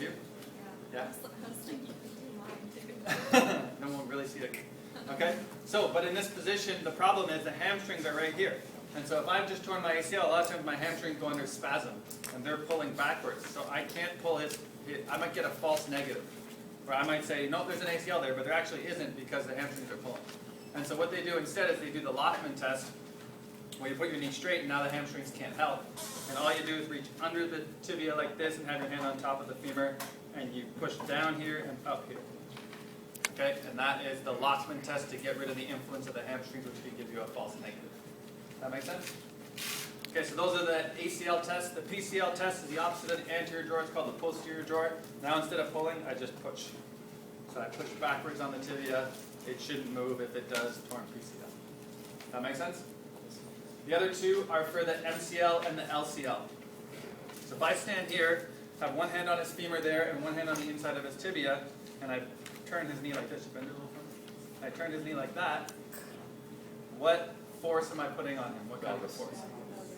you? Yeah? I was thinking you could do mine too. No one will really see it. Okay? So, but in this position, the problem is the hamstrings are right here. And so if I've just torn my ACL, a lot of times my hamstrings go under spasm, and they're pulling backwards. So I can't pull I might get a false negative. Or I might say, no, there's an ACL there, but there actually isn't because the hamstrings are pulling. And so what they do instead is they do the Lachman test, where you put your knee straight and now the hamstrings can't help. And all you do is reach under the tibia like this and have your hand on top of the femur, and you push down here and up here. Okay, and that is the Lachman test to get rid of the influence of the hamstrings, which could give you a false negative. That make sense? Okay, so those are the ACL tests. The PCL test is the opposite of the anterior drawer. It's called the posterior drawer. Now instead of pulling, I just push. So I push backwards on the tibia. It shouldn't move. If it does, torn PCL. That make sense? The other two are for the MCL and the LCL. So if I stand here, have one hand on his femur there and one hand on the inside of his tibia, and I turn his knee like this, bend it a little further. I turn his knee like that. What force am I putting on him? What kind of a force?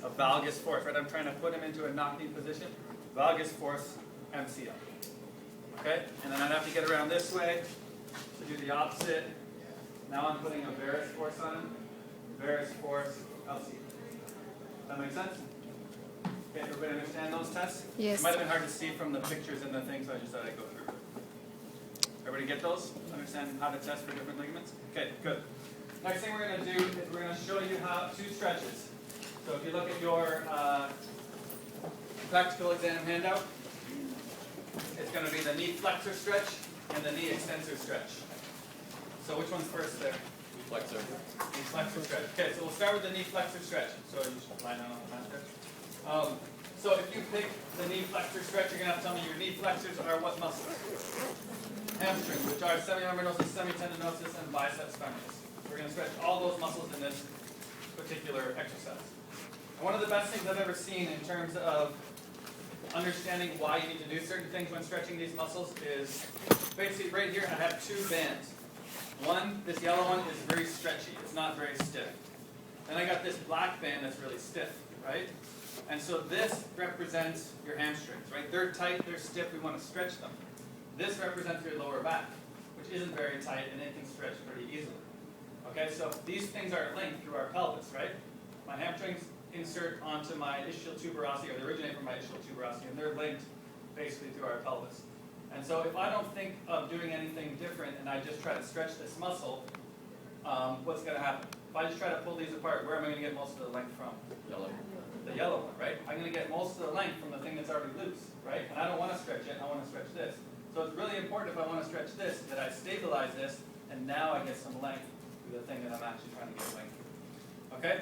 A valgus force, right? I'm trying to put him into a knock-knee position. Valgus force, MCL. Okay? And then I'd have to get around this way to do the opposite. Now I'm putting a varus force on him. Varus force, LCL. That make sense? Okay, everybody understand those tests? Yes. It might have been hard to see from the pictures and the things, so I just thought I'd go through. Everybody get those? Understand how to test for different ligaments? Okay, good. Next thing we're going to do is we're going to show you how two stretches. So if you look at your practical exam handout, it's going to be the knee flexor stretch and the knee extensor stretch. So which one's first there? Knee flexor. Knee flexor stretch. Okay, so we'll start with the knee flexor stretch. So you should lie down on the mat there. So if you pick the knee flexor stretch, you're going to have to tell me your knee flexors are what muscles? Hamstrings, which are semimembranosus, semitendinosus, and biceps femoris. We're going to stretch all those muscles in this particular exercise. And one of the best things I've ever seen in terms of understanding why you need to do certain things when stretching these muscles is basically right here I have two bands. One, this yellow one is very stretchy. It's not very stiff. Then I got this black band that's really stiff, right? And so this represents your hamstrings, right? They're tight, they're stiff, we want to stretch them. This represents your lower back, which isn't very tight and it can stretch pretty easily. Okay, so these things are linked through our pelvis, right? My hamstrings insert onto my ischial tuberosity, or they originate from my ischial tuberosity, and they're linked basically through our pelvis. And so if I don't think of doing anything different and I just try to stretch this muscle, what's going to happen? If I just try to pull these apart, where am I going to get most of the length from? Yellow. The yellow one, right? I'm going to get most of the length from the thing that's already loose, right? And I don't want to stretch it, I want to stretch this. So it's really important if I want to stretch this, that I stabilize this, and now I get some length through the thing that I'm actually trying to get length through. Okay?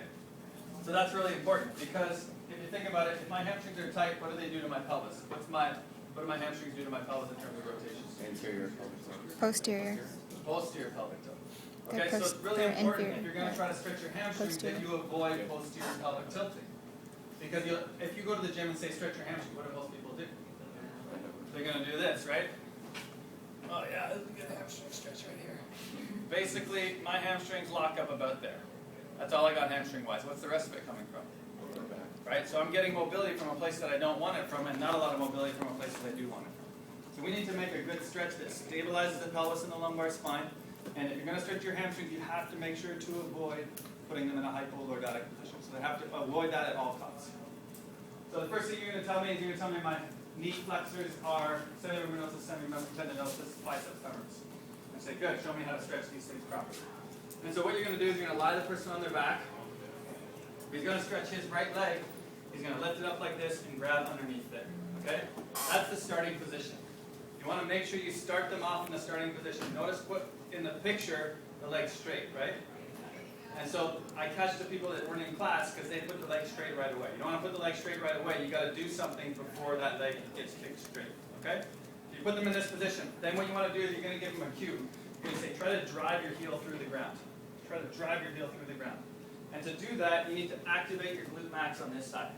So that's really important, because if you think about it, if my hamstrings are tight, what do they do to my pelvis? What do my hamstrings do to my pelvis in terms of rotation? Anterior. Posterior. Posterior pelvic tilt. They're Okay, so it's really they're important inferior. if you're going to try to stretch your hamstrings that you avoid posterior pelvic tilting. Because if you go to the gym and say stretch your hamstring, what do most people do? They're going to do this, right? Oh yeah, this is a good hamstring stretch right here. Basically, my hamstrings lock up about there. That's all I got hamstring-wise. What's the rest of it coming from? Right? So I'm getting mobility from a place that I don't want it from, and not a lot of mobility from a place that I do want it from. So we need to make a good stretch that stabilizes the pelvis and the lumbar spine. And if you're going to stretch your hamstrings, you have to make sure to avoid putting them in a hypolordotic position. So they have to avoid that at all costs. So the first thing you're going to tell me is you're going to tell me my knee flexors are semimembranosus, semitendinosus, biceps femoris. I say, good, show me how to stretch these things properly. And so what you're going to do is you're going to lie the person on their back. He's going to stretch his right leg. He's going to lift it up like this and grab underneath there. Okay? That's the starting position. You want to make sure you start them off in the starting position. Notice put in the picture the legs straight, right? And so I catch the people that weren't in class because they put the leg straight right away. You don't want to put the leg straight right away. You got to do something before that leg gets kicked straight. Okay? So you put them in this position. Then what you want to do is you're going to give them a cue. You're going to say, try to drive your heel through the ground. Try to drive your heel through the ground. And to do that, you need to activate your glute max on this side.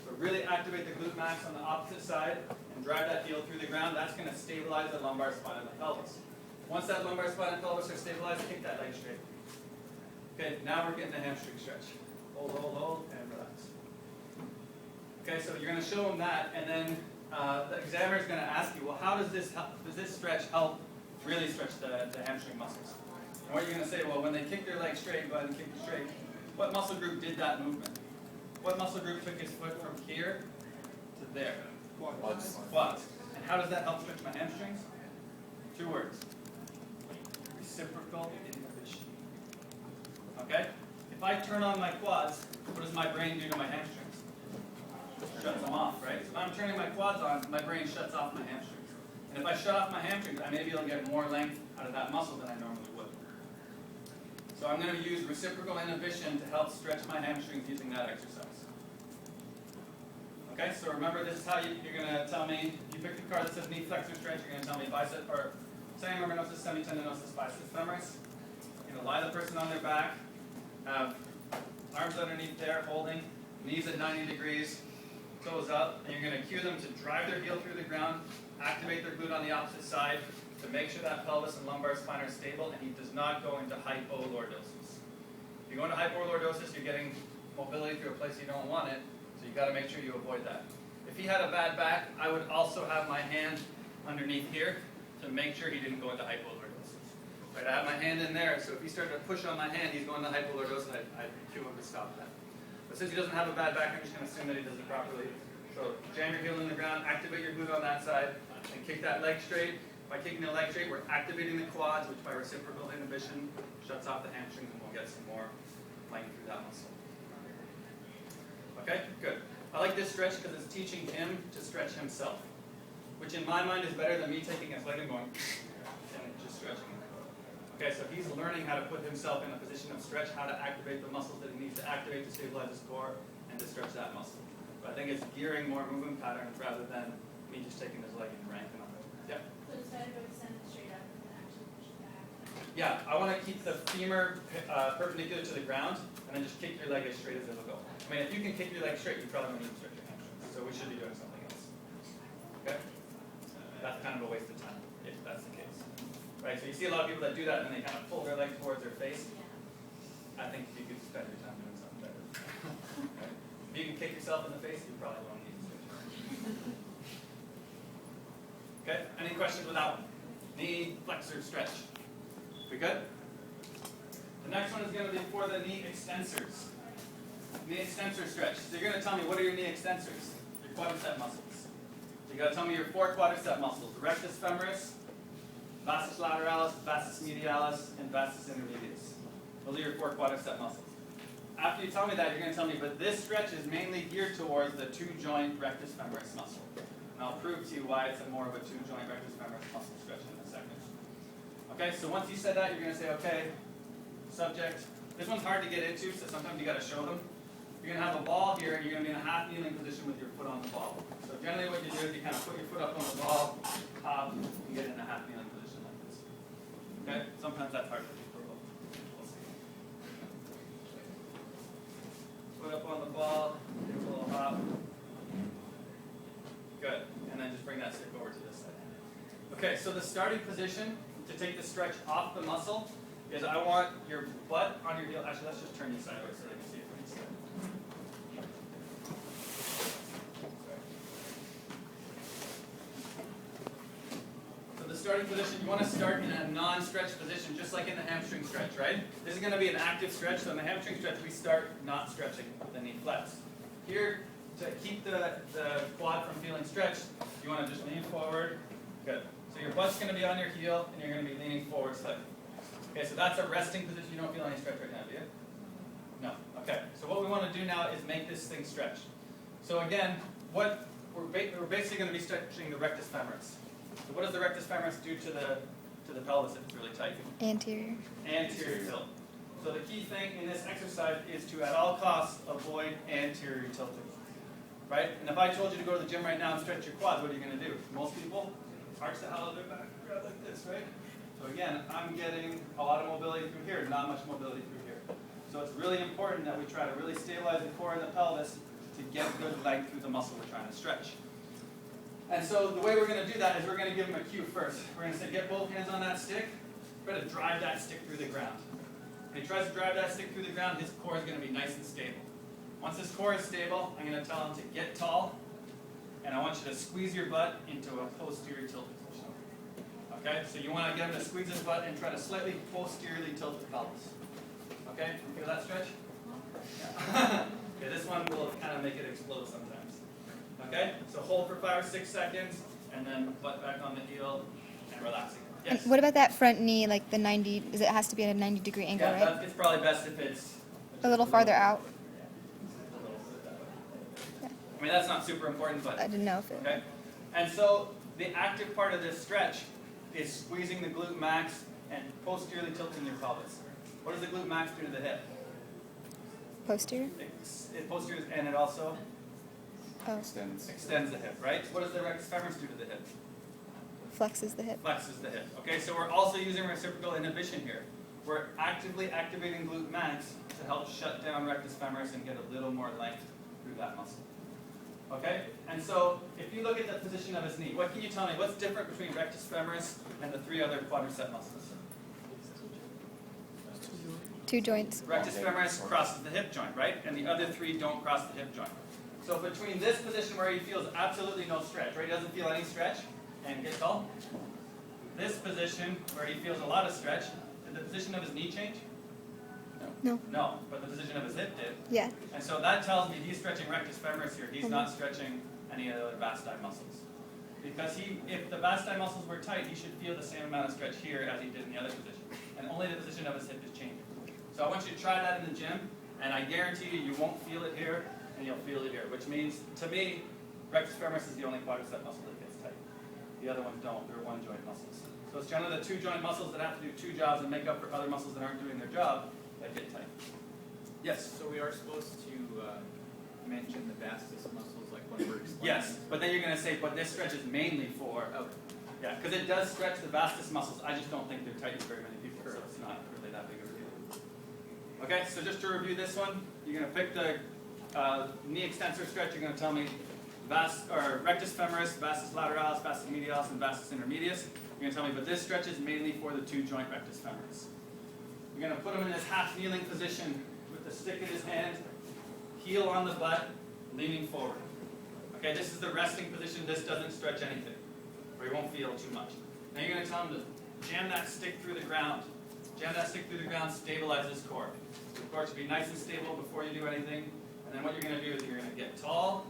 So really activate the glute max on the opposite side and drive that heel through the ground. That's going to stabilize the lumbar spine and the pelvis. Once that lumbar spine and pelvis are stabilized, kick that leg straight. Okay, now we're getting the hamstring stretch. Hold, and relax. Okay, so you're going to show them that, and then the examiner is going to ask you, well, how does this stretch help really stretch the hamstring muscles? And what you're going to say, well, when they kick their leg straight, go ahead and kick it straight. What muscle group did that movement? What muscle group took his foot from here to there? Quads. Quads. And how does that help stretch my hamstrings? 2 words. Reciprocal inhibition. Okay? If I turn on my quads, what does my brain do to my hamstrings? Shuts them off, right? So if I'm turning my quads on, my brain shuts off my hamstrings. And if I shut off my hamstrings, I may be able to get more length out of that muscle than I normally would. So I'm going to use reciprocal inhibition to help stretch my hamstrings using that exercise. Okay, so remember, this is how you're going to tell me, if you pick the card that says knee flexor stretch, you're going to tell me bicep, or semiomenosis, semitendinosus, biceps femoris. You're going to lie the person on their back, have arms underneath there holding, knees at 90 degrees, toes up, and you're going to cue them to drive their heel through the ground, activate their glute on the opposite side to make sure that pelvis and lumbar spine are stable, and he does not go into hypolordosis. If you go into hypolordosis, you're getting mobility through a place you don't want it, so you've got to make sure you avoid that. If he had a bad back, I would also have my hand underneath here to make sure he didn't go into hypolordosis. Right, I have my hand in there, so if he started to push on my hand, he's going to hypolordosis, I'd cue him to stop that. But since he doesn't have a bad back, I'm just going to assume that he does it properly. So jam your heel in the ground, activate your glute on that side, and kick that leg straight. By kicking the leg straight, we're activating the quads, which by reciprocal inhibition shuts off the hamstrings, and we'll get some more length through that muscle. Okay, good. I like this stretch because it's teaching him to stretch himself, which in my mind is better than me taking his leg and going and just stretching it. Okay, so he's learning how to put himself in a position of stretch, how to activate the muscles that he needs to activate to stabilize his core and to stretch that muscle. But I think it's gearing more movement patterns rather than me just taking his leg and ranking on it. Yeah? So it's better to extend it straight up than actually push it back. Yeah, I want to keep the femur perpendicular to the ground and then just kick your leg as straight as it'll go. I mean, if you can kick your leg straight, you probably won't even stretch your hamstrings. So we should be doing something else. Okay? That's kind of a waste of time if that's the case. Right, so you see a lot of people that do that and then they kind of pull their leg towards their face. Yeah. I think you could spend your time doing something better. Right? If you can kick yourself in the face, you probably won't need to stretch. Okay, any questions with that one? Knee flexor stretch. We good? The next one is going to be for the knee extensors. Knee extensor stretch. So you're going to tell me, what are your knee extensors? Your quadricep muscles. So you got to tell me your 4 quadricep muscles: rectus femoris, vastus lateralis, vastus medialis, and vastus intermedius. Those are your 4 quadricep muscles. After you tell me that, you're going to tell me, but this stretch is mainly geared towards the 2-joint rectus femoris muscle. And I'll prove to you why it's more of a 2-joint rectus femoris muscle stretch in a second. Okay, so once you said that, you're going to say, okay, subject. This one's hard to get into, so sometimes you got to show them. You're going to have a ball here, and you're going to be in a half kneeling position with your foot on the ball. So generally what you do is you kind of put your foot up on the ball, hop, and get in a half kneeling position like this. Okay? Sometimes that's hard for people. We'll see. Foot up on the ball, give a little hop. Good. And then just bring that stick over to this side. Okay, so the starting position to take the stretch off the muscle is I want your butt on your heel. Actually, let's just turn you sideways so they can see it from this side. So the starting position, you want to start in a non-stretch position, just like in the hamstring stretch, right? This is going to be an active stretch, so in the hamstring stretch, we start not stretching the knee flex. Here, to keep the quad from feeling stretched, you want to just lean forward. Good. So your butt's going to be on your heel, and you're going to be leaning forward slightly. Okay, so that's a resting position. You don't feel any stretch right now, do you? No. Okay, so what we want to do now is make this thing stretch. So again, what we're basically going to be stretching the rectus femoris. So what does the rectus femoris do to the pelvis if it's really tight? Anterior. Anterior tilt. So the key thing in this exercise is to, at all costs, avoid anterior tilting. Right? And if I told you to go to the gym right now and stretch your quads, what are you going to do? Most people arch the hell out of their back, grab like this, right? So again, I'm getting a lot of mobility through here, not much mobility through here. So it's really important that we try to really stabilize the core and the pelvis to get good length through the muscle we're trying to stretch. And so the way we're going to do that is we're going to give him a cue first. We're going to say, get both hands on that stick. Try to drive that stick through the ground. When he tries to drive that stick through the ground, his core is going to be nice and stable. Once his core is stable, I'm going to tell him to get tall and I want you to squeeze your butt into a posterior tilted position. Okay, so you want to get him to squeeze his butt and try to slightly posteriorly tilt the pelvis. Okay, feel that stretch? Yeah. Okay, this one will kind of make it explode sometimes. Okay, so hold for 5 or 6 seconds, and then butt back on the heel and relaxing. And Yes? what about that front knee, like the 90, it has to be at a 90-degree angle, Yeah, right? it's probably best if it's A little farther out. I mean, that's not super important, but I didn't know if it... okay. And so the active part of this stretch is squeezing the glute max and posteriorly tilting your pelvis. What does the glute max do to the hip? Posterior? It posterior, and it also Oh, extends the hip, right? What does the rectus femoris do to the hip? flexes the hip. Flexes the hip. Okay, so we're also using reciprocal inhibition here. We're actively activating glute max to help shut down rectus femoris and get a little more length through that muscle. Okay, and so if you look at the position of his knee, what can you tell me? What's different between rectus femoris and the 3 other quadricep muscles? 2 joints. Rectus femoris crosses the hip joint, right? And the other 3 don't cross the hip joint. So between this position where he feels absolutely no stretch, right? He doesn't feel any stretch and gets tall. This position where he feels a lot of stretch, did the position of his knee change? No. No, but the position of his hip did. Yeah. And so that tells me he's stretching rectus femoris here. He's not stretching any of the other vasti muscles. Because if the vasti muscles were tight, he should feel the same amount of stretch here as he did in the other position. And only the position of his hip is changing. So I want you to try that in the gym, and I guarantee you, you won't feel it here, and you'll feel it here. Which means, to me, rectus femoris is the only quadricep muscle that gets tight. The other ones don't. They're one joint muscles. So it's generally the 2 joint muscles that have to do 2 jobs and make up for other muscles that aren't doing their job that get tight. Yes? So we are supposed to mention the vastus muscles like when we're explaining? Yes, but then you're going to say, but this stretch is mainly for, yeah, because it does stretch the vastus muscles. I just don't think they're tight for very many people, so it's not really that big of a deal. Okay, so just to review this one, you're going to pick the knee extensor stretch. You're going to tell me rectus femoris, vastus lateralis, vastus medialis, and vastus intermedius. You're going to tell me, but this stretch is mainly for the 2 joint rectus femoris. You're going to put him in this half kneeling position with the stick in his hand, heel on the butt, leaning forward. Okay, this is the resting position. This doesn't stretch anything, or you won't feel too much. Now you're going to tell him to jam that stick through the ground. Jam that stick through the ground, stabilize his core. The core should be nice and stable before you do anything. And then what you're going to do is you're going to get tall,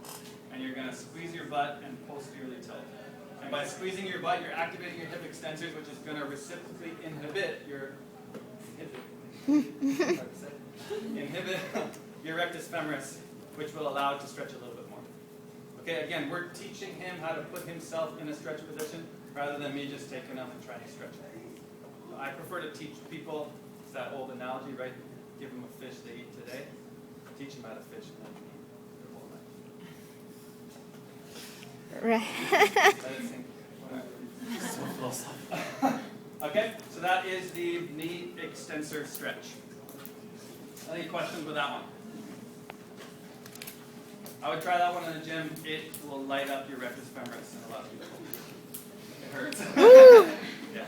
and you're going to squeeze your butt and posteriorly tilt. And by squeezing your butt, you're activating your hip extensors, which is going to reciprocally inhibit your inhibit your rectus femoris, which will allow it to stretch a little bit more. Okay, again, we're teaching him how to put himself in a stretch position rather than me just taking him and trying to stretch him. I prefer to teach people, it's that old analogy, right? Give them a fish they eat today. Teach them how to fish and then eat their whole life. Right. Let it sink. So philosophical. Okay, so that is the knee extensor stretch. Any questions with that one? I would try that one in the gym. It will light up your rectus femoris and allow you to. It hurts. Yeah.